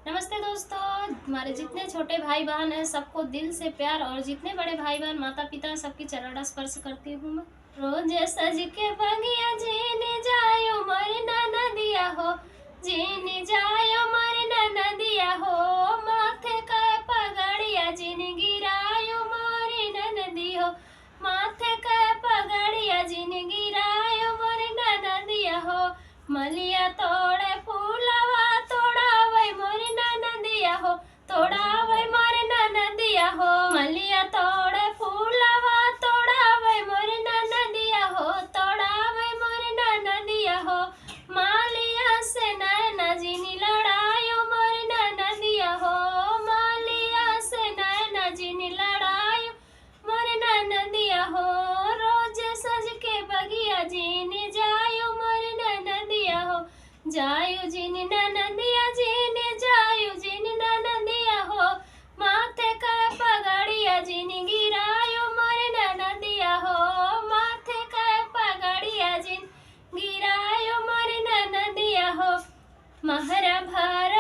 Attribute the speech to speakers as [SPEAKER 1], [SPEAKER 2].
[SPEAKER 1] नमस्ते दोस्तों। हमारे जितने छोटे भाई बहन हैं सबको दिल से प्यार, और जितने बड़े भाई बहन माता पिता सबकी चरण स्पर्श करती हूँ मैं। रोज सज के बगिया जीने जायो मोरे नदिया हो, जीने जायो मोरे नदिया हो, माथे का पगड़िया जीन गिरायो मोरे नदी हो, माथे का पगड़िया जीन गिरायो मोरे नदिया हो। मलिया तोड़े फूलवा तोड़ावे मोरे नदिया हो, तोड़ावे मोरे नदिया हो, मलिया तोड़े फूलवा तोड़ावे मोरे नदिया हो, तोड़ावे मोरे नदिया हो। मालिया से नैना जीनी लड़ायो मोरे नदिया हो, मालिया से नैना जीनी लड़ायो मोरे नदिया हो। रोज सज के बगिया जीने जायो मोरे नदिया हो, जायो जीने नदिया जीने जायो जीने नदिया हो, माथे का पगड़िया जीने गिरायो मोरे नदिया हो, माथे का पगड़िया जीन गिरायो मोरे नदिया हो। महरा भर